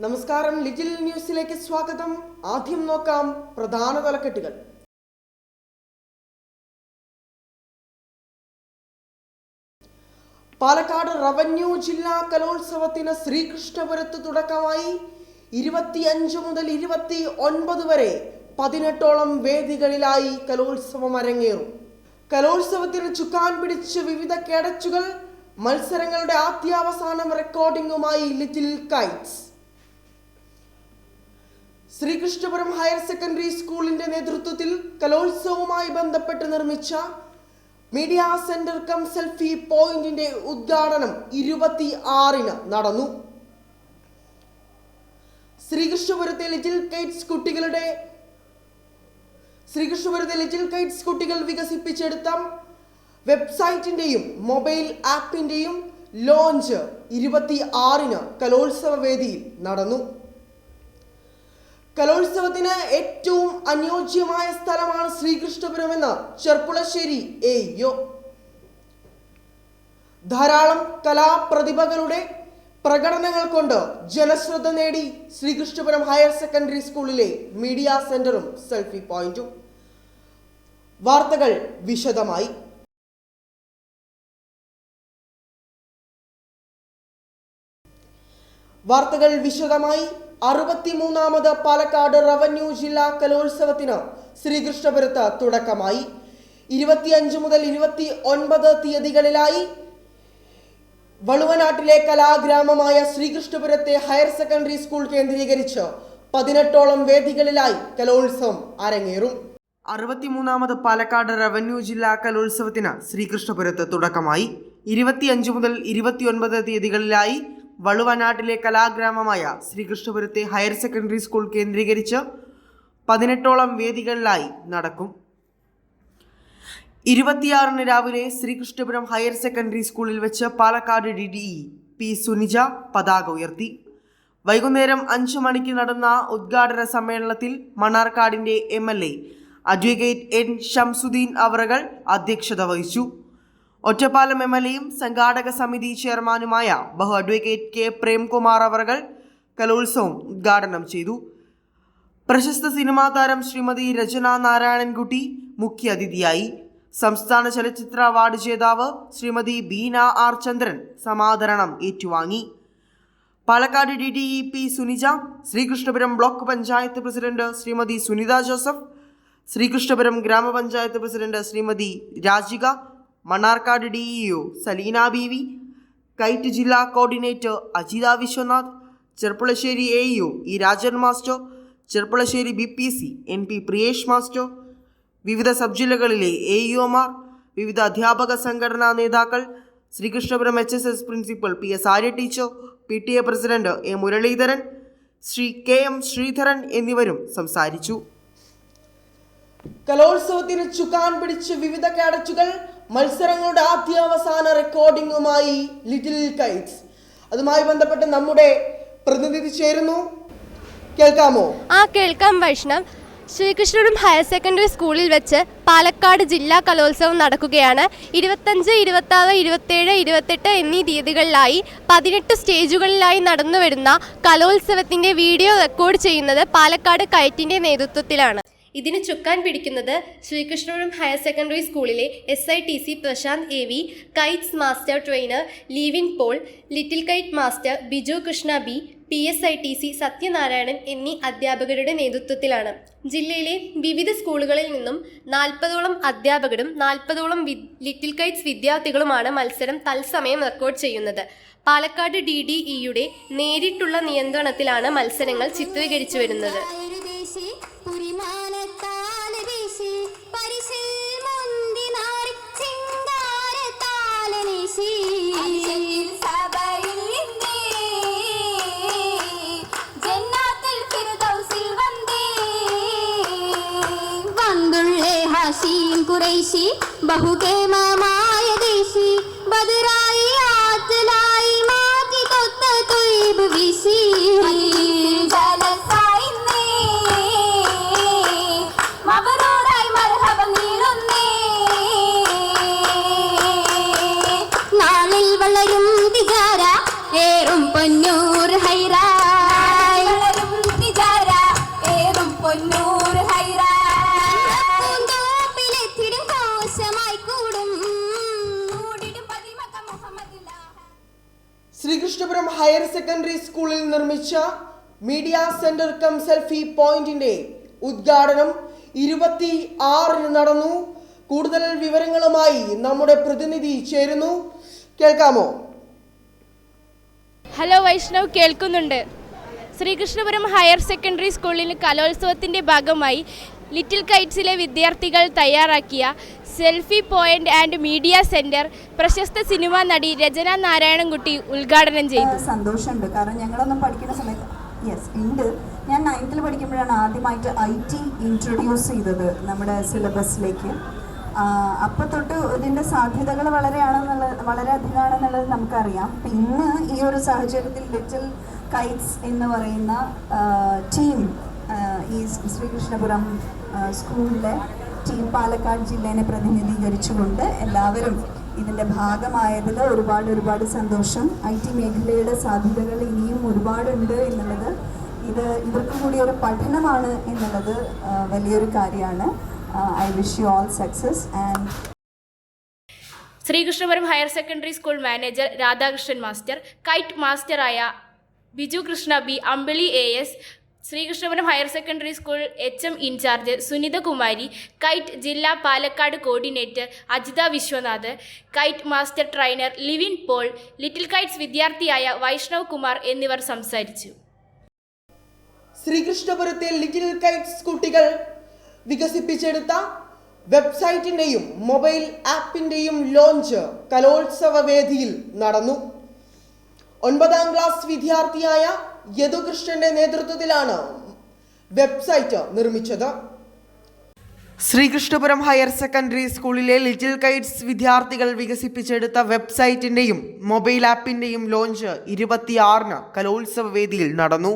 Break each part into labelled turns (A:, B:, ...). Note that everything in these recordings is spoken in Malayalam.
A: നമസ്കാരം, ലിറ്റിൽ ന്യൂസിലേക്ക് സ്വാഗതം. ആദ്യം നോക്കാം പ്രധാന തലക്കെട്ടുകൾ. പാലക്കാട് റവന്യൂ ജില്ലാ കലോത്സവത്തിന് ശ്രീകൃഷ്ണപുരത്ത് തുടക്കമായി. 25 മുതൽ 29 വരെ 18ഓളം വേദികളിലായി കലോത്സവം അരങ്ങേറും. കലോത്സവത്തിന് ചുക്കാൻ പിടിച്ച് വിവിധ കേഡറ്റുകൾ. മത്സരങ്ങളുടെ ആദ്യാവസാനം റെക്കോർഡിംഗുമായി little kites. Sreekrishnapuram higher secondary സ്കൂളിന്റെ നേതൃത്വത്തിൽ കലോത്സവവുമായി ബന്ധപ്പെട്ട് നിർമ്മിച്ച മീഡിയ സെന്റർ കം സെൽഫി പോയിന്റിന്റെ ഉദ്ഘാടനം 26-ന് നടന്നു. ശ്രീകൃഷ്ണപുരത്തെ ലിറ്റിൽ കൈറ്റ്സ് കുട്ടികൾ വികസിപ്പിച്ചെടുത്ത വെബ്സൈറ്റിന്റെയും മൊബൈൽ ആപ്പിന്റെയും ലോഞ്ച് 26-ന് കലോത്സവ വേദിയിൽ നടന്നു. കലോത്സവത്തിന് ഏറ്റവും അനുയോജ്യമായ സ്ഥലമാണ് ശ്രീകൃഷ്ണപുരം എന്ന ചെർപ്പുളശ്ശേരി AEO. ധാരാളം കലാപ്രതിഭകളുടെ പ്രകടനങ്ങൾ കൊണ്ട് ജനശ്രദ്ധ നേടി ശ്രീകൃഷ്ണപുരം ഹയർ സെക്കൻഡറി സ്കൂളിലെ മീഡിയ സെന്ററും സെൽഫി പോയിന്റും. വാർത്തകൾ വിശദമായി. വാർത്തകൾ വിശദമായി. 63ാമത് പാലക്കാട് റവന്യൂ ജില്ലാ കലോത്സവത്തിന് ശ്രീകൃഷ്ണപുരത്ത് തുടക്കമായി. 25 മുതൽ 29 തീയതികളിലായി വളുവനാട്ടിലെ കലാഗ്രാമമായ ശ്രീകൃഷ്ണപുരത്തെ ഹയർ സെക്കൻഡറി സ്കൂൾ കേന്ദ്രീകരിച്ച് 18ഓളം വേദികളിലായി കലോത്സവം അരങ്ങേറും. 63ാമത് പാലക്കാട് റവന്യൂ ജില്ലാ കലോത്സവത്തിന് ശ്രീകൃഷ്ണപുരത്ത് തുടക്കമായി. 25 മുതൽ 29 തീയതികളിലായി വളുവനാട്ടിലെ കലാഗ്രാമമായ ശ്രീകൃഷ്ണപുരത്തെ ഹയർ സെക്കൻഡറി സ്കൂൾ കേന്ദ്രീകരിച്ച് 18ഓളം വേദികളിലായി നടക്കും. 26-ന് രാവിലെ ശ്രീകൃഷ്ണപുരം ഹയർ സെക്കൻഡറി സ്കൂളിൽ വെച്ച് പാലക്കാട് DDE P. സുനിജ പതാക ഉയർത്തി. വൈകുന്നേരം 5 മണിക്ക് നടന്ന ഉദ്ഘാടന സമ്മേളനത്തിൽ മണ്ണാർക്കാടിന്റെ MLA അഡ്വക്കേറ്റ് N. ഷംസുദ്ദീൻ അവറുകൾ അധ്യക്ഷത വഹിച്ചു. ഒറ്റപ്പാലം MLAയും സംഘാടക സമിതി ചെയർമാനുമായ ബഹു അഡ്വക്കേറ്റ് K. പ്രേംകുമാർ അവറുകൾ കലോത്സവം ഉദ്ഘാടനം ചെയ്തു. പ്രശസ്ത സിനിമാ താരം ശ്രീമതി രചന നാരായണൻകുട്ടി മുഖ്യാതിഥിയായി. സംസ്ഥാന ചലച്ചിത്ര അവാർഡ് ജേതാവ് ശ്രീമതി ബീന R. ചന്ദ്രൻ സമാദരണം ഏറ്റുവാങ്ങി. Palakkad DDE P. Sunija, Sreekrishnapuram block panchayat president Shrimati Sunitha Joseph, Sreekrishnapuram ഗ്രാമപഞ്ചായത്ത് president Shrimati Rajika, Mannarkkad DEO Saleena Beevi, KITE ജില്ലാ coordinator Ajitha Viswanath, Cherpulassery AEO E. Rajan master, Cherpulassery BPC NP Priyesh master, വിവിധ സബ് ജില്ലകളിലെ AEOമാർ, വിവിധ അധ്യാപക സംഘടനാ നേതാക്കൾ, Sreekrishnapuram HSS principal PS Arya teacher, PTA president A. Muraleedharan, Shri KM Sreedharan എന്നിവരും സംസാരിച്ചു. കലോത്സവത്തിന് ചുക്കാൻ പിടിച്ച് വിവിധ കേഡറ്റുകൾ. മത്സരങ്ങളുടെ ആദ്യാവസാന റെക്കോർഡിംഗുമായി ലിറ്റിൽ കൈറ്റ്സ്. അതുമായി ബന്ധപ്പെട്ട് നമ്മുടെ പ്രതിനിധി ചേരുന്നു. കേൾക്കാമോ?
B: കേൾക്കാം വൈഷ്ണവ്. ശ്രീകൃഷ്ണപുരം ഹയർ സെക്കൻഡറി സ്കൂളിൽ വെച്ച് പാലക്കാട് ജില്ലാ കലോത്സവം നടക്കുകയാണ്. 25, 26, 27, 28 എന്നീ തീയതികളിലായി 18 സ്റ്റേജുകളിലായി നടന്നുവരുന്ന കലോത്സവത്തിൻ്റെ വീഡിയോ റെക്കോർഡ് ചെയ്യുന്നത് പാലക്കാട് കൈറ്റിൻ്റെ നേതൃത്വത്തിലാണ്. ഇതിന് ചുക്കാൻ പിടിക്കുന്നത് ശ്രീകൃഷ്ണപുരം ഹയർ സെക്കൻഡറി സ്കൂളിലെ SITC Prasanth AV, kites master trainer Livin Paul, little kite master Biju Krishna B, PSITC Sathyanarayanan എന്നീ അധ്യാപകരുടെ നേതൃത്വത്തിലാണ്. ജില്ലയിലെ വിവിധ സ്കൂളുകളിൽ നിന്നും 40ഓളം അധ്യാപകരും 40ഓളം ലിറ്റിൽ കൈറ്റ്സ് വിദ്യാർത്ഥികളുമാണ് മത്സരം തത്സമയം റെക്കോർഡ് ചെയ്യുന്നത്. പാലക്കാട് DDEയുടെ നേരിട്ടുള്ള നിയന്ത്രണത്തിലാണ് മത്സരങ്ങൾ ചിത്രീകരിച്ചു വരുന്നത്.
C: ഖുറൈശി ബഹുകേമമായ ദേശി ബദറായി ആറ്റലായി മാറ്റി തൊത്ത തൊയ്ബ് വിശി ജലസായിന്നേ മബറൂറായി മർഹബ നീളുന്നേ നാളിൽ വളരും തിജാര ഏറും പൊന്നൂർ ഹൈറാ
A: ഹയർ സെക്കൻഡറി സ്കൂളിൽ നിർമ്മിച്ച മീഡിയ സെന്റർ കം സെൽഫി പോയിന്റിന്റെ ഉദ്ഘാടനം 26-ന് നടന്നു. കൂടുതൽ വിവരങ്ങളുമായി നമ്മുടെ പ്രതിനിധി ചേരുന്നു. കേൾക്കാമോ?
D: ഹലോ വൈഷ്ണവ്, കേൾക്കുന്നുണ്ട്. ശ്രീകൃഷ്ണപുരം ഹയർ സെക്കൻഡറി സ്കൂളിൽ കലോത്സവത്തിൻ്റെ ഭാഗമായി ലിറ്റിൽ കൈറ്റ്സിലെ വിദ്യാർത്ഥികൾ തയ്യാറാക്കിയ selfie point and media centre പ്രശസ്ത സിനിമാ നടി രചന നാരായണൻകുട്ടി ഉദ്ഘാടനം ചെയ്തു.
E: സന്തോഷമുണ്ട്. കാരണം ഞങ്ങളൊന്നും പഠിക്കുന്ന സമയത്ത് ഉണ്ട്. ഞാൻ 9th പഠിക്കുമ്പോഴാണ് ആദ്യമായിട്ട് IT ഇൻട്രൊഡ്യൂസ് ചെയ്തത് നമ്മുടെ സിലബസിലേക്ക്. അപ്പോൾ തൊട്ട് ഇതിൻ്റെ സാധ്യതകൾ വളരെ അധികമാണെന്നുള്ളത് നമുക്കറിയാം. ഇന്ന് ഈ ഒരു സാഹചര്യത്തിൽ ലിറ്റിൽ കൈറ്റ്സ് എന്ന് പറയുന്ന ടീം, ഈ ശ്രീകൃഷ്ണപുരം സ്കൂളിലെ ടീം പാലക്കാട് ജില്ലേനെ പ്രതിനിധീകരിച്ചുകൊണ്ട് എല്ലാവരും ഇതിൻ്റെ ഭാഗമായതിൽ ഒരുപാട് സന്തോഷം. IT മേഖലയുടെ സാധ്യതകൾ ഇനിയും ഒരുപാടുണ്ട് എന്നുള്ളത്, ഇവർക്ക് കൂടി ഒരു പഠനമാണ് എന്നുള്ളത് വലിയൊരു കാര്യമാണ്. I wish you all success. And
D: Sreekrishnapuram higher secondary school manager Radhakrishnan master, kite മാസ്റ്ററായ Biju Krishna B, Ambili AS, Sreekrishnapuram higher secondary school HM in charge Sunithakumari, kite ജില്ലാ Palakkad coordinator Ajitha Viswanath, kite master trainer Livin Paul, little kites വിദ്യാർത്ഥിയായ വൈഷ്ണവ് കുമാർ എന്നിവർ സംസാരിച്ചു.
A: ശ്രീകൃഷ്ണപുരത്തെ ലിറ്റിൽ കൈറ്റ്സ് കുട്ടികൾ വികസിപ്പിച്ചെടുത്ത വെബ്സൈറ്റിന്റെയും മൊബൈൽ ആപ്പിന്റെയും ലോഞ്ച് കലോത്സവ വേദിയിൽ നടന്നു. 9ാം ക്ലാസ് വിദ്യാർത്ഥിയായ യദുകൃഷ്ണന്റെ നേതൃത്വത്തിലാണ് വെബ്സൈറ്റ് നിർമ്മിച്ചത്. ശ്രീകൃഷ്ണപുരം ഹയർ സെക്കൻഡറി സ്കൂളിലെ ലിറ്റിൽ കൈറ്റ്സ് വിദ്യാർത്ഥികൾ വികസിപ്പിച്ചെടുത്ത വെബ്സൈറ്റിന്റെയും മൊബൈൽ ആപ്പിന്റെയും ലോഞ്ച് 26-ന് കലോത്സവ വേദിയിൽ നടന്നു.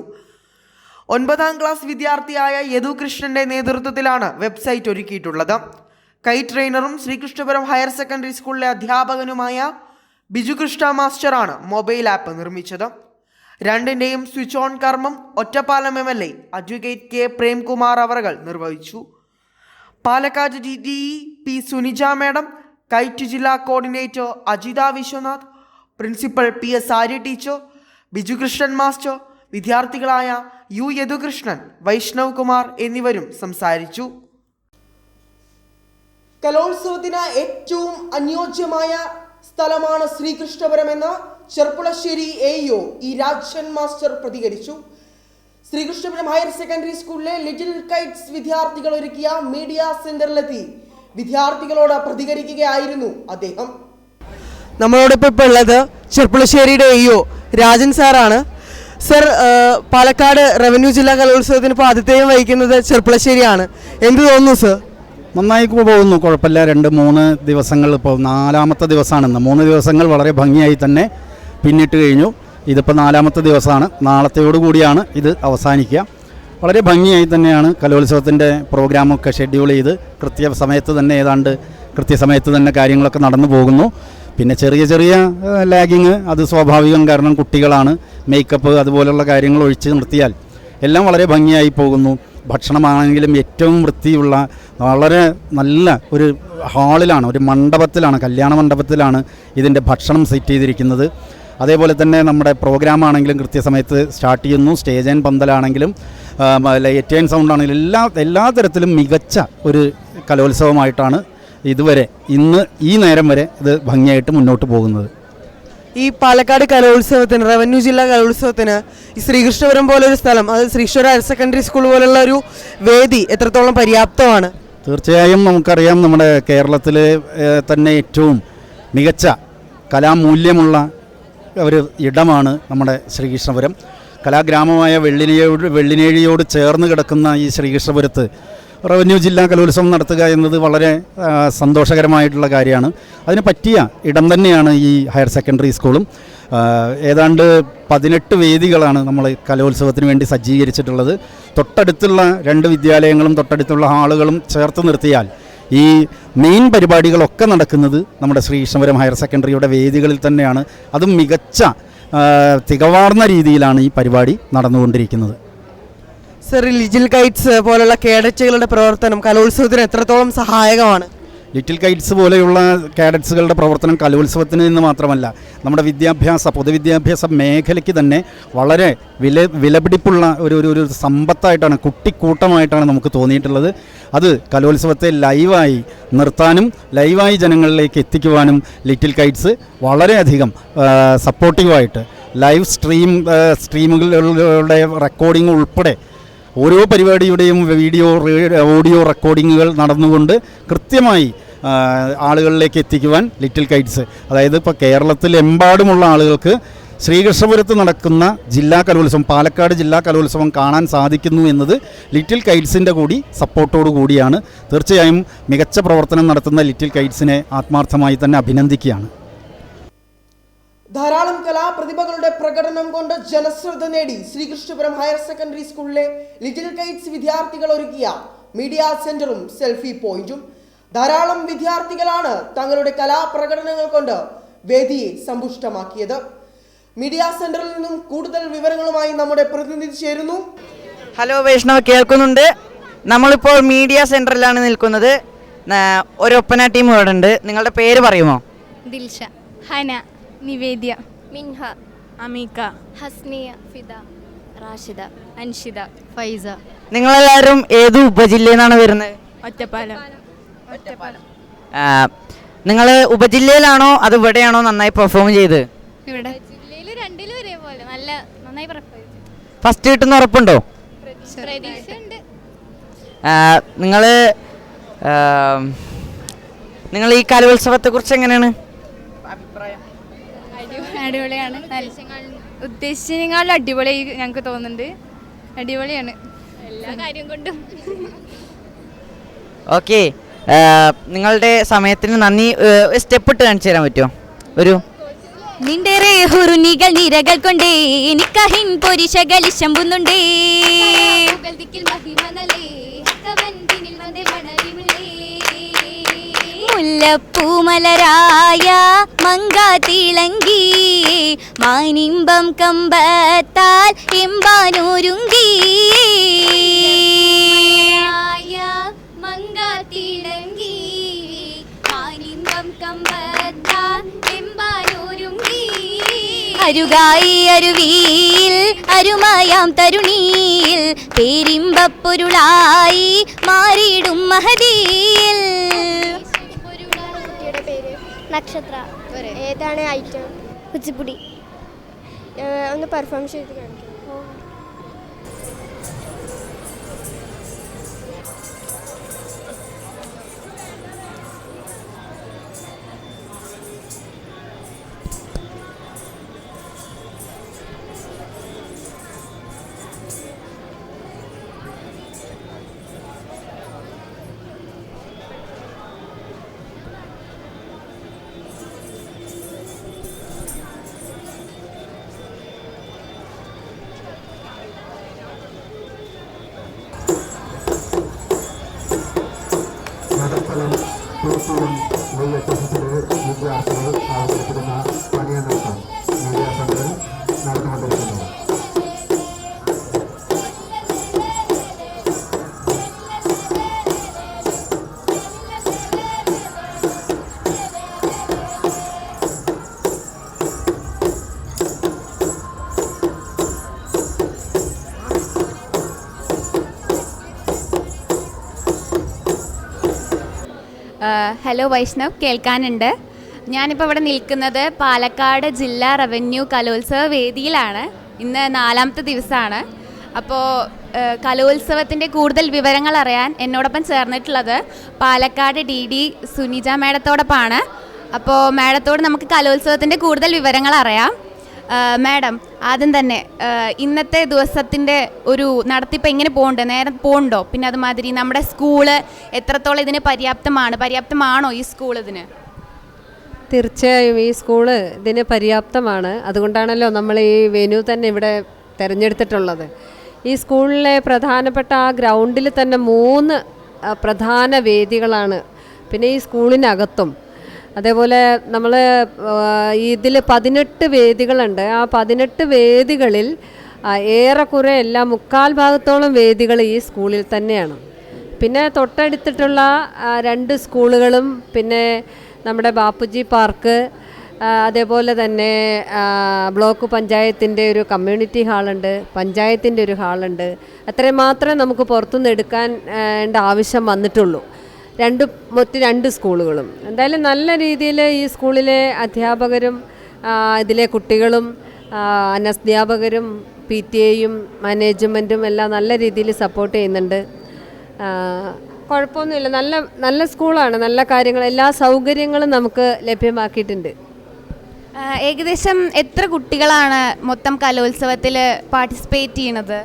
A: 9ാം ക്ലാസ് വിദ്യാർത്ഥിയായ യദുകൃഷ്ണന്റെ നേതൃത്വത്തിലാണ് വെബ്സൈറ്റ് ഒരുക്കിയിട്ടുള്ളത്. കൈറ്റ് ട്രെയിനറും ശ്രീകൃഷ്ണപുരം ഹയർ സെക്കൻഡറി സ്കൂളിലെ അധ്യാപകനുമായ ബിജു കൃഷ്ണ മാസ്റ്ററാണ് മൊബൈൽ ആപ്പ് നിർമ്മിച്ചത്. രണ്ടിൻ്റെയും സ്വിച്ച് ഓൺ കർമ്മം Ottapalam MLA advocate K Premkumar അവറുകൾ നിർവഹിച്ചു. Palakkad DDE P Suneeja madam, kite ജില്ലാ coordinator Ajitha Viswanath, principal PS Arya teacher, Biju Krishnan master, വിദ്യാർത്ഥികളായ U യദുകൃഷ്ണൻ, വൈഷ്ണവ് കുമാർ എന്നിവരും സംസാരിച്ചു. കലോത്സവത്തിന് ഏറ്റവും അനുയോജ്യമായ സ്ഥലമാണ് ശ്രീകൃഷ്ണപുരം എന്ന് Cherpulassery AEO E Rajan master പ്രതികരിച്ചു. ശ്രീകൃഷ്ണപുരം ഹയർ സെക്കൻഡറി സ്കൂളിലെ ലിറ്റിൽ കൈറ്റ്സ് വിദ്യാർത്ഥികൾ ഒരുക്കിയ മീഡിയ സെന്ററിലെത്തി വിദ്യാർത്ഥികളോട് പ്രതികരിക്കുകയായിരുന്നു അദ്ദേഹം. നമ്മളോടൊപ്പം ഇപ്പോൾ ഉള്ളത് ചെർപ്പുളശ്ശേരിയുടെ AEO രാജൻ സാറാണ്. സർ, പാലക്കാട് റവന്യൂ ജില്ലാ കലോത്സവത്തിന് ഇപ്പോൾ ആതിഥേയം വഹിക്കുന്നത് ചെർപ്പുളശ്ശേരിയാണ്. എന്ത് തോന്നുന്നു സർ?
F: നന്നായി പോകുന്നു, കുഴപ്പമില്ല. 2-3 ദിവസങ്ങൾ, ഇപ്പോൾ 4ാമത്തെ ദിവസമാണെന്ന്. 3 ദിവസങ്ങൾ വളരെ ഭംഗിയായി തന്നെ പിന്നിട്ട് കഴിഞ്ഞു. ഇതിപ്പോൾ 4ാമത്തെ ദിവസമാണ്. നാളത്തെയോടുകൂടിയാണ് ഇത് അവസാനിക്കുക. വളരെ ഭംഗിയായി തന്നെയാണ് കലോത്സവത്തിൻ്റെ പ്രോഗ്രാമൊക്കെ ഷെഡ്യൂൾ ചെയ്ത് കൃത്യസമയത്ത് തന്നെ, ഏതാണ്ട് കൃത്യസമയത്ത് തന്നെ കാര്യങ്ങളൊക്കെ നടന്നു പോകുന്നു. പിന്നെ ചെറിയ ലാഗിങ് അത് സ്വാഭാവികം, കാരണം കുട്ടികളാണ്. മേക്കപ്പ് അതുപോലുള്ള കാര്യങ്ങൾ ഒഴിച്ച് നിർത്തിയാൽ എല്ലാം വളരെ ഭംഗിയായി പോകുന്നു. ഭക്ഷണമാണെങ്കിലും ഏറ്റവും വൃത്തിയുള്ള വളരെ നല്ല ഒരു ഹാളിലാണ്, ഒരു മണ്ഡപത്തിലാണ്, കല്യാണ മണ്ഡപത്തിലാണ് ഇതിൻ്റെ ഭക്ഷണം സെറ്റ് ചെയ്തിരിക്കുന്നത്. അതേപോലെ തന്നെ നമ്മുടെ പ്രോഗ്രാമാണെങ്കിലും കൃത്യസമയത്ത് സ്റ്റാർട്ട് ചെയ്യുന്നു. സ്റ്റേജ് ആൻഡ് പന്തലാണെങ്കിലും ലൈറ്റ് ആൻഡ് സൗണ്ട് ആണെങ്കിലും എല്ലാ തരത്തിലും മികച്ച ഒരു കലോത്സവമായിട്ടാണ് ഇതുവരെ, ഇന്ന് ഈ നേരം വരെ ഇത് ഭംഗിയായിട്ട് മുന്നോട്ട് പോകുന്നത്.
A: ഈ പാലക്കാട് കലോത്സവത്തിന്, റവന്യൂ ജില്ലാ കലോത്സവത്തിന് ഈ ശ്രീകൃഷ്ണപുരം പോലൊരു സ്ഥലം, അത് ശ്രീകൃഷ്ണപുരം ഹയർ സെക്കൻഡറി സ്കൂൾ പോലുള്ള ഒരു വേദി എത്രത്തോളം പര്യാപ്തമാണ്?
F: തീർച്ചയായും നമുക്കറിയാം, നമ്മുടെ കേരളത്തിലെ തന്നെ ഏറ്റവും മികച്ച കലാമൂല്യമുള്ള ഒരു ഇടമാണ് നമ്മുടെ ശ്രീകൃഷ്ണപുരം. കലാഗ്രാമമായ വെള്ളിനേഴിയോട് ചേർന്ന് കിടക്കുന്ന ഈ ശ്രീകൃഷ്ണപുരത്ത് റവന്യൂ ജില്ലാ കലോത്സവം നടത്തുക എന്നത് വളരെ സന്തോഷകരമായിട്ടുള്ള കാര്യമാണ്. അതിന് പറ്റിയ ഇടം തന്നെയാണ് ഈ ഹയർ സെക്കൻഡറി സ്കൂളും. ഏതാണ്ട് 18 വേദികളാണ് നമ്മൾ കലോത്സവത്തിന് വേണ്ടി സജ്ജീകരിച്ചിട്ടുള്ളത്. തൊട്ടടുത്തുള്ള 2 വിദ്യാലയങ്ങളും തൊട്ടടുത്തുള്ള ഹാളുകളും ചേർത്ത് നിർത്തിയാൽ ഈ മെയിൻ പരിപാടികളൊക്കെ നടക്കുന്നത് നമ്മുടെ ശ്രീകൃഷ്ണപുരം ഹയർ സെക്കൻഡറിയുടെ വേദികളിൽ തന്നെയാണ്. അതും മികച്ച തികവാർന്ന രീതിയിലാണ് ഈ പരിപാടി നടന്നുകൊണ്ടിരിക്കുന്നത്.
A: സർ, ലിറ്റിൽ കൈറ്റ്സ് പോലുള്ള കേഡറ്റുകളുടെ പ്രവർത്തനം കലോത്സവത്തിന് എത്രത്തോളം സഹായകമാണ്?
F: ലിറ്റിൽ കൈറ്റ്സ് പോലെയുള്ള കാഡറ്റ്സുകളുടെ പ്രവർത്തനം കലോത്സവത്തിന് നിന്ന് മാത്രമല്ല നമ്മുടെ പൊതുവിദ്യാഭ്യാസ മേഖലയ്ക്ക് തന്നെ വളരെ വിലപിടിപ്പുള്ള ഒരു സമ്പത്തായിട്ടാണ്, കുട്ടിക്കൂട്ടമായിട്ടാണ് നമുക്ക് തോന്നിയിട്ടുള്ളത്. അത് കലോത്സവത്തെ ലൈവായി നിർത്താനും ലൈവായി ജനങ്ങളിലേക്ക് എത്തിക്കുവാനും ലിറ്റിൽ കൈറ്റ്സ് വളരെയധികം സപ്പോർട്ടീവായിട്ട് ലൈവ് സ്ട്രീമുകളുടെ റെക്കോർഡിംഗ് ഉൾപ്പെടെ ഓരോ പരിപാടിയുടെയും ഓഡിയോ റെക്കോർഡിങ്ങുകൾ നടന്നുകൊണ്ട് കൃത്യമായി ആളുകളിലേക്ക് എത്തിക്കുവാൻ ലിറ്റിൽ കൈറ്റ്സ്, അതായത് ഇപ്പോൾ കേരളത്തിലെമ്പാടുമുള്ള ആളുകൾക്ക് ശ്രീകൃഷ്ണപുരത്ത് നടക്കുന്ന ജില്ലാ കലോത്സവം, പാലക്കാട് ജില്ലാ കലോത്സവം കാണാൻ സാധിക്കുന്നു എന്നത് ലിറ്റിൽ കൈറ്റ്സിൻ്റെ കൂടി സപ്പോർട്ടോടു കൂടിയാണ്. തീർച്ചയായും മികച്ച പ്രവർത്തനം നടത്തുന്ന ലിറ്റിൽ കൈറ്റ്സിനെ ആത്മാർത്ഥമായി തന്നെ അഭിനന്ദിക്കുകയാണ്.
A: ധാരാളം കലാപ്രതിഭകളുടെ പ്രകടനം കൊണ്ട് ജനശ്രദ്ധ നേടി ശ്രീകൃഷ്ണപുരം ഹയർ സെക്കൻഡറി സ്കൂളിലെ ലിറ്റിൽ കൈറ്റ്സ് വിദ്യാർത്ഥികൾ ഒരുക്കിയ മീഡിയ സെന്ററും സെൽഫി പോയിന്റും. ധാരാളം വിദ്യാർത്ഥികളാണ് തങ്ങളുടെ കലാപ്രകടനങ്ങൾ കൊണ്ട് വേദിയെ സമ്പുഷ്ടമാക്കിയത്. മീഡിയ സെന്ററിൽ നിന്നും കൂടുതൽ വിവരങ്ങളുമായി നമ്മുടെ പ്രതിനിധി ചേരുന്നു.
G: ഹലോ വൈഷ്ണവ്, കേൾക്കുന്നുണ്ട്. നമ്മളിപ്പോൾ മീഡിയ സെന്ററിലാണ് നിൽക്കുന്നത്. ഒരു ഒപ്പന ടീം ഇവിടെ ഉണ്ട്. നിങ്ങളുടെ പേര് പറയുമോ?
C: ദിൽഷ, ഹന, നിവേദ്യ,
B: മിൻഹ,
C: അമീക,
B: ഹസ്നിയ, ഫിദ, റാഷിദ,
C: അൻഷിത,
B: ഫൈസ.
G: നിങ്ങളെല്ലാവരും ഏത് ഉപജില്ലയിൽ നിന്നാണ് വരുന്നത്?
C: ഒറ്റപ്പാലം.
G: നിങ്ങൾ ഉപജില്ലയിലാണോ അത് ഇവിടെയാണോ നന്നായി പെർഫോം ചെയ്ത്?
C: ഇവിടെ ജില്ലയിൽ രണ്ടിലും ഒരേപോലെ നന്നായി പെർഫോം.
G: ഫസ്റ്റ് കിട്ടുന്ന ഉറപ്പുണ്ടോ?
C: പ്രതീക്ഷയുണ്ട്.
G: നിങ്ങൾ ഈ കലോത്സവത്തെക്കുറിച്ച് എങ്ങനെയാണ്?
C: അടിപൊളിയാണ്. ഉദ്ദേശിച്ചതിനേക്കാളും അടിപൊളി ഞങ്ങൾക്ക് തോന്നുന്നുണ്ട്. അടിപൊളിയാണ് എല്ലാ കാര്യം കൊണ്ടും.
G: ഓക്കെ, നിങ്ങളുടെ സമയത്തിന് നന്ദി. സ്റ്റെപ്പ് ഇട്ട് കാണിച്ചു തരാൻ പറ്റുമോ? ഒരു
C: നിന്റെ ഹുറുനികൾ നിരകൾ കൊണ്ടേ എനിക്കഹിൻ പൊരിശകൾ ശമ്പുന്നുണ്ടേ. മുല്ലപ്പൂമലരായ മങ്കാത്തിളങ്കി മാനിമ്പം കമ്പത്താൽ എമ്പാനൂരുങ്കി. മങ്കാത്തിളങ്കി മാനിമ്പം കമ്പത്താൽ എമ്പാനൂരുങ്കി. അരുകായി അരുവിയിൽ അരുമായാം തരുണിയിൽ പേരിമ്പപ്പൊരുളായി മാറിയിടും മഹതിയിൽ.
B: നക്ഷത്ര. ഏതാണ് ഐറ്റം? കുച്ചിപ്പുടി. ഒന്ന് പെർഫോം ചെയ്ത് കാണിക്കും.
H: വിദ്യാർത്ഥികൾ ആവശ്യപ്പെടുന്ന പണിയനൃത്തം മീഡിയ സെന്ററിൽ നടന്നുകൊണ്ടിരിക്കുന്നു.
I: ഹലോ വൈഷ്ണവ്, കേൾക്കാനുണ്ട്. ഞാനിപ്പോൾ ഇവിടെ നിൽക്കുന്നത് പാലക്കാട് ജില്ലാ റവന്യൂ കലോത്സവ വേദിയിലാണ്. ഇന്ന് 4ാമത്തെ ദിവസമാണ്. അപ്പോൾ കലോത്സവത്തിൻ്റെ കൂടുതൽ വിവരങ്ങൾ അറിയാൻ എന്നോടൊപ്പം ചേർന്നിട്ടുള്ളത് പാലക്കാട് DD സുനിജ മാഡത്തോടൊപ്പമാണ്. അപ്പോൾ മാഡത്തോട് നമുക്ക് കലോത്സവത്തിൻ്റെ കൂടുതൽ വിവരങ്ങൾ അറിയാം. മാഡം, ആദ്യം തന്നെ ഇന്നത്തെ ദിവസത്തിൻ്റെ ഒരു നടത്തിപ്പ് എങ്ങനെ പോകുന്നുണ്ട്? നേരെ പോകുന്നുണ്ടോ? പിന്നെ അതുമാതിരി നമ്മുടെ സ്കൂള് എത്രത്തോളം ഇതിന് പര്യാപ്തമാണോ ഈ സ്കൂൾ ഇതിന്?
J: തീർച്ചയായും ഈ സ്കൂള് ഇതിന് പര്യാപ്തമാണ്. അതുകൊണ്ടാണല്ലോ നമ്മൾ ഈ വെന്യൂ തന്നെ ഇവിടെ തിരഞ്ഞെടുത്തിട്ടുള്ളത്. ഈ സ്കൂളിലെ പ്രധാനപ്പെട്ട ആ ഗ്രൗണ്ടിൽ തന്നെ 3 പ്രധാന വേദികളാണ്. പിന്നെ ഈ സ്കൂളിനകത്തും അതേപോലെ നമ്മൾ ഇതിൽ 18 വേദികളുണ്ട്. ആ 18 വേദികളിൽ ഏറെക്കുറെ എല്ലാ 3/4 ഭാഗത്തോളം വേദികൾ ഈ സ്കൂളിൽ തന്നെയാണ്. പിന്നെ തൊട്ടടുത്തിട്ടുള്ള 2 സ്കൂളുകളും പിന്നെ നമ്മുടെ ബാപ്പുജി പാർക്ക്, അതേപോലെ തന്നെ ബ്ലോക്ക് പഞ്ചായത്തിൻ്റെ ഒരു കമ്മ്യൂണിറ്റി ഹാളുണ്ട്, പഞ്ചായത്തിൻ്റെ ഒരു ഹാളുണ്ട്. അത്രയും മാത്രമേ നമുക്ക് പുറത്തുനിന്ന് എടുക്കാൻ ആവശ്യം വന്നിട്ടുള്ളൂ. മറ്റ് 2 സ്കൂളുകളും എന്തായാലും നല്ല രീതിയിൽ ഈ സ്കൂളിലെ അധ്യാപകരും ഇതിലെ കുട്ടികളും അനധ്യാപകരും PTA-യും മാനേജ്മെൻറ്റും എല്ലാം നല്ല രീതിയിൽ സപ്പോർട്ട് ചെയ്യുന്നുണ്ട്. കുഴപ്പമൊന്നുമില്ല. നല്ല സ്കൂളാണ്. നല്ല കാര്യങ്ങൾ, എല്ലാ സൗകര്യങ്ങളും നമുക്ക് ലഭ്യമാക്കിയിട്ടുണ്ട്.
I: ഏകദേശം എത്ര കുട്ടികളാണ് മൊത്തം കലോത്സവത്തിൽ പാർട്ടിസിപ്പേറ്റ് ചെയ്യുന്നത്?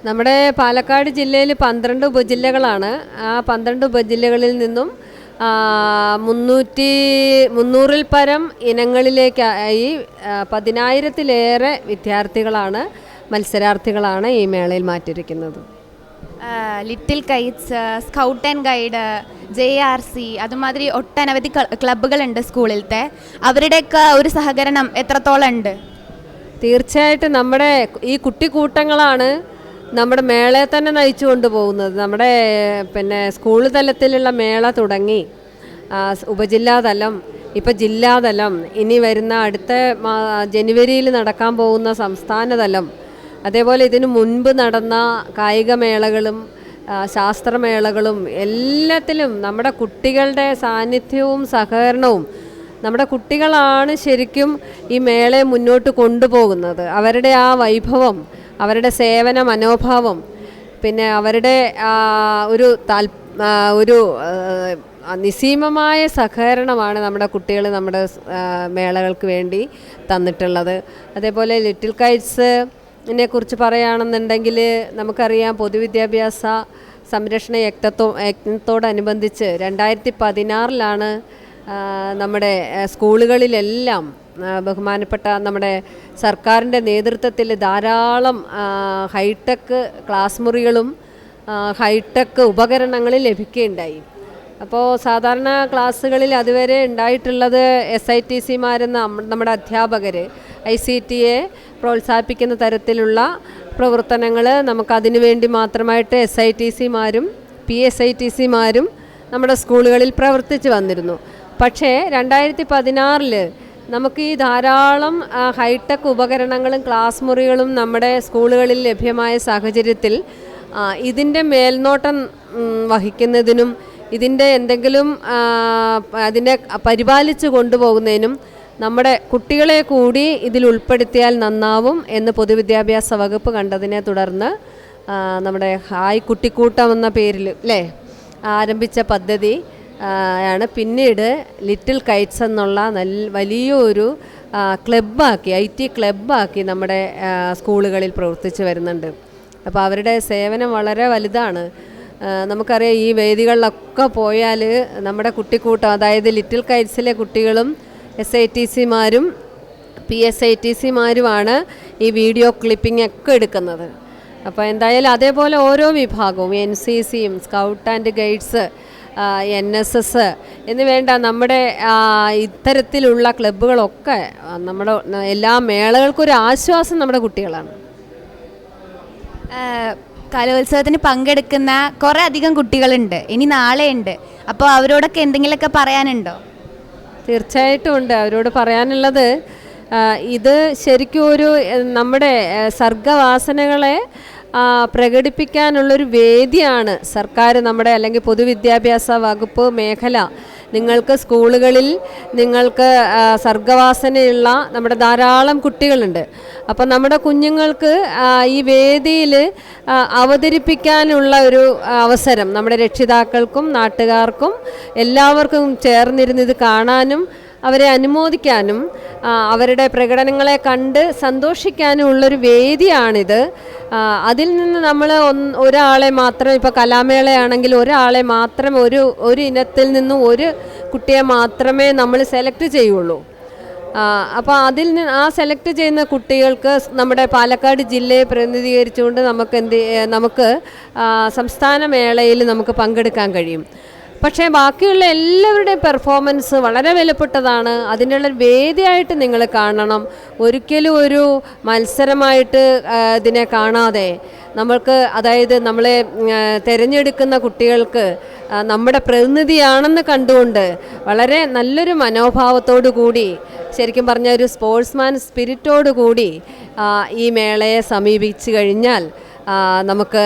J: നമ്മുടെ പാലക്കാട് ജില്ലയിൽ 12 ഉപജില്ലകളാണ്. ആ 12 ഉപജില്ലകളിൽ നിന്നും 300-ൽ പരം ഇനങ്ങളിലേക്കായി 10,000-ലേറെ വിദ്യാർത്ഥികളാണ്, മത്സരാർത്ഥികളാണ് ഈ മേളയിൽ മാറ്റിയിരിക്കുന്നത്.
I: Little kites, scout and guide, JRC, അതുമാതിരി ഒട്ടനവധി ക്ലബ്ബുകളുണ്ട് സ്കൂളിലത്തെ. അവരുടെയൊക്കെ ഒരു സഹകരണം എത്രത്തോളം ഉണ്ട്?
J: തീർച്ചയായിട്ടും നമ്മുടെ ഈ കുട്ടിക്കൂട്ടങ്ങളാണ് നമ്മുടെ മേളയെ തന്നെ നയിച്ചു കൊണ്ടുപോകുന്നത്. നമ്മുടെ പിന്നെ സ്കൂൾ തലത്തിലുള്ള മേള തുടങ്ങി ഉപജില്ലാതലം, ഇപ്പോൾ ജില്ലാതലം, ഇനി വരുന്ന അടുത്ത ജനുവരിയിൽ നടക്കാൻ പോകുന്ന സംസ്ഥാനതലം, അതേപോലെ ഇതിനു മുൻപ് നടന്ന കായികമേളകളും ശാസ്ത്രമേളകളും എല്ലാത്തിലും നമ്മുടെ കുട്ടികളുടെ സാന്നിധ്യവും സഹകരണവും, നമ്മുടെ കുട്ടികളാണ് ശരിക്കും ഈ മേളയെ മുന്നോട്ട് കൊണ്ടുപോകുന്നത്. അവരുടെ ആ വൈഭവം, അവരുടെ സേവന മനോഭാവം, പിന്നെ അവരുടെ ഒരു നിസ്സീമമായ സഹകരണമാണ് നമ്മുടെ കുട്ടികൾ നമ്മുടെ മേളകൾക്ക് വേണ്ടി തന്നിട്ടുള്ളത്. അതേപോലെ ലിറ്റിൽ കൈറ്റ്സിനെ കുറിച്ച് പറയുകയാണെന്നുണ്ടെങ്കിൽ നമുക്കറിയാം, പൊതുവിദ്യാഭ്യാസ സംരക്ഷണ യജ്ഞത്തോടനുബന്ധിച്ച് 2016 നമ്മുടെ സ്കൂളുകളിലെല്ലാം ബഹുമാനപ്പെട്ട നമ്മുടെ സർക്കാരിൻ്റെ നേതൃത്വത്തിൽ ധാരാളം ഹൈടെക് ക്ലാസ് മുറികളും ഹൈടെക് ഉപകരണങ്ങളും ലഭിക്കുകയുണ്ടായി. അപ്പോൾ സാധാരണ ക്ലാസ്സുകളിൽ അതുവരെ ഉണ്ടായിട്ടുള്ളത് SITC-മാരെന്ന നമ്മുടെ അധ്യാപകർ ICT-യെ പ്രോത്സാഹിപ്പിക്കുന്ന തരത്തിലുള്ള പ്രവർത്തനങ്ങൾ നമുക്കതിനു വേണ്ടി മാത്രമായിട്ട് SITC-മാരും PSITC-മാരും നമ്മുടെ സ്കൂളുകളിൽ പ്രവർത്തിച്ച് വന്നിരുന്നു. പക്ഷേ 2016 നമുക്ക് ഈ ധാരാളം ഹൈടെക് ഉപകരണങ്ങളും ക്ലാസ് മുറികളും നമ്മുടെ സ്കൂളുകളിൽ ലഭ്യമായ സാഹചര്യത്തിൽ ഇതിൻ്റെ മേൽനോട്ടം വഹിക്കുന്നതിനും ഇതിൻ്റെ എന്തെങ്കിലും അതിനെ പരിപാലിച്ചു കൊണ്ടുപോകുന്നതിനും നമ്മുടെ കുട്ടികളെ കൂടി ഇതിൽ ഉൾപ്പെടുത്തിയാൽ നന്നാവും എന്ന് പൊതുവിദ്യാഭ്യാസ വകുപ്പ് കണ്ടതിനെ തുടർന്ന് നമ്മുടെ ഹായ് കുട്ടിക്കൂട്ടം എന്ന പേരിൽ ആരംഭിച്ച പദ്ധതി ആണ് പിന്നീട് ലിറ്റിൽ കൈറ്റ്സ് എന്നുള്ള വലിയൊരു ക്ലബ്ബാക്കി, IT ക്ലബ്ബാക്കി നമ്മുടെ സ്കൂളുകളിൽ പ്രവർത്തിച്ച് വരുന്നുണ്ട്. അപ്പോൾ അവരുടെ സേവനം വളരെ വലുതാണ്. നമുക്കറിയാം, ഈ വേദികളിലൊക്കെ പോയാൽ നമ്മുടെ കുട്ടിക്കൂട്ടം, അതായത് ലിറ്റിൽ കൈറ്റ്സിലെ കുട്ടികളും SITC-മാരും PSITC-മാരുമാണ് ഈ വീഡിയോ ക്ലിപ്പിംഗ് ഒക്കെ എടുക്കുന്നത്. അപ്പോൾ എന്തായാലും അതേപോലെ ഓരോ വിഭാഗവും NCC-യും സ്കൗട്ട് ആൻഡ് ഗൈഡ്സ്, NSS എന്ന് വേണ്ട നമ്മുടെ ഇത്തരത്തിലുള്ള ക്ലബ്ബുകളൊക്കെ നമ്മുടെ എല്ലാ മേളകൾക്കൊരു ആശ്വാസം നമ്മുടെ കുട്ടികളാണ്.
I: കലോത്സവത്തിന് പങ്കെടുക്കുന്ന കുറേ അധികം കുട്ടികളുണ്ട്, ഇനി നാളെ ഉണ്ട്. അപ്പോൾ അവരോടൊക്കെ എന്തെങ്കിലുമൊക്കെ പറയാനുണ്ടോ?
J: തീർച്ചയായിട്ടും ഉണ്ട്. അവരോട് പറയാനുള്ളത്, ഇത് ശരിക്കും ഒരു നമ്മുടെ സർഗവാസനകളെ പ്രകടിപ്പിക്കാനുള്ളൊരു വേദിയാണ് സർക്കാർ നമ്മുടെ അല്ലെങ്കിൽ പൊതുവിദ്യാഭ്യാസ വകുപ്പ് മേഖല. നിങ്ങൾക്ക് സ്കൂളുകളിൽ നിങ്ങൾക്ക് സർഗവാസനയുള്ള നമ്മുടെ ധാരാളം കുട്ടികളുണ്ട്. അപ്പം നമ്മുടെ കുഞ്ഞുങ്ങൾക്ക് ഈ വേദിയിൽ അവതരിപ്പിക്കാനുള്ള ഒരു അവസരം നമ്മുടെ രക്ഷിതാക്കൾക്കും നാട്ടുകാർക്കും എല്ലാവർക്കും ചേർന്നിരുന്ന് ഇത് കാണാനും അവരെ അനുമോദിക്കാനും അവരുടെ പ്രകടനങ്ങളെ കണ്ട് സന്തോഷിക്കാനും ഉള്ളൊരു വേദിയാണിത്. അതിൽ നിന്ന് നമ്മൾ ഒരാളെ മാത്രം, ഇപ്പോൾ കലാമേളയാണെങ്കിൽ ഒരാളെ മാത്രം ഒരു ഇനത്തിൽ നിന്നും ഒരു കുട്ടിയെ മാത്രമേ നമ്മൾ സെലക്ട് ചെയ്യുള്ളൂ. അപ്പോൾ അതിൽ നിന്ന് ആ സെലക്ട് ചെയ്യുന്ന കുട്ടികൾക്ക് നമ്മുടെ പാലക്കാട് ജില്ലയെ പ്രതിനിധീകരിച്ചുകൊണ്ട് നമുക്ക് സംസ്ഥാന മേളയിൽ നമുക്ക് പങ്കെടുക്കാൻ കഴിയും. പക്ഷേ ബാക്കിയുള്ള എല്ലാവരുടെയും പെർഫോമൻസ് വളരെ വിലപ്പെട്ടതാണ്. അതിനുള്ള വേദിയായിട്ട് നിങ്ങൾ കാണണം. ഒരിക്കലും ഒരു മത്സരമായിട്ട് ഇതിനെ കാണാതെ നമ്മൾക്ക് അതായത് നമ്മളെ തിരഞ്ഞെടുക്കുന്ന കുട്ടികൾക്ക് നമ്മുടെ പ്രതിനിധിയാണെന്ന് കണ്ടുകൊണ്ട് വളരെ നല്ലൊരു മനോഭാവത്തോടു കൂടി, ശരിക്കും പറഞ്ഞ ഒരു സ്പോർട്സ്മാൻ സ്പിരിറ്റോടു കൂടി ഈ മേളയെ സമീപിച്ചു കഴിഞ്ഞാൽ നമുക്ക്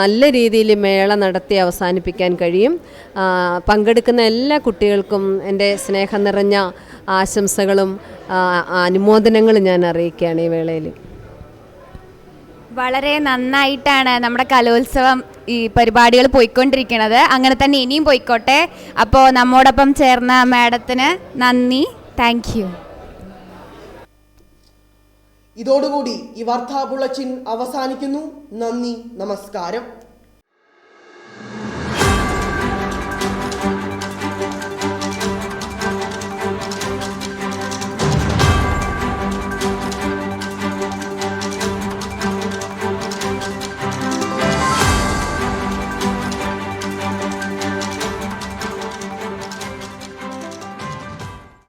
J: നല്ല രീതിയിൽ മേള നടത്തി അവസാനിപ്പിക്കാൻ കഴിയും. പങ്കെടുക്കുന്ന എല്ലാ കുട്ടികൾക്കും എൻ്റെ സ്നേഹം നിറഞ്ഞ ആശംസകളും അനുമോദനങ്ങളും ഞാൻ അറിയിക്കുകയാണ് ഈ വേളയിൽ.
I: വളരെ നന്നായിട്ടാണ് നമ്മുടെ കലോത്സവം ഈ പരിപാടികൾ പോയിക്കൊണ്ടിരിക്കുന്നത്. അങ്ങനെ തന്നെ ഇനിയും പോയിക്കോട്ടെ. അപ്പോൾ നമ്മോടൊപ്പം ചേർന്ന മാഡത്തിന് നന്ദി. Thank you.
A: ഇതോടുകൂടി ഈ വാർത്താ ബുള്ളറ്റിൻ അവസാനിക്കുന്നു. നന്ദി, നമസ്കാരം.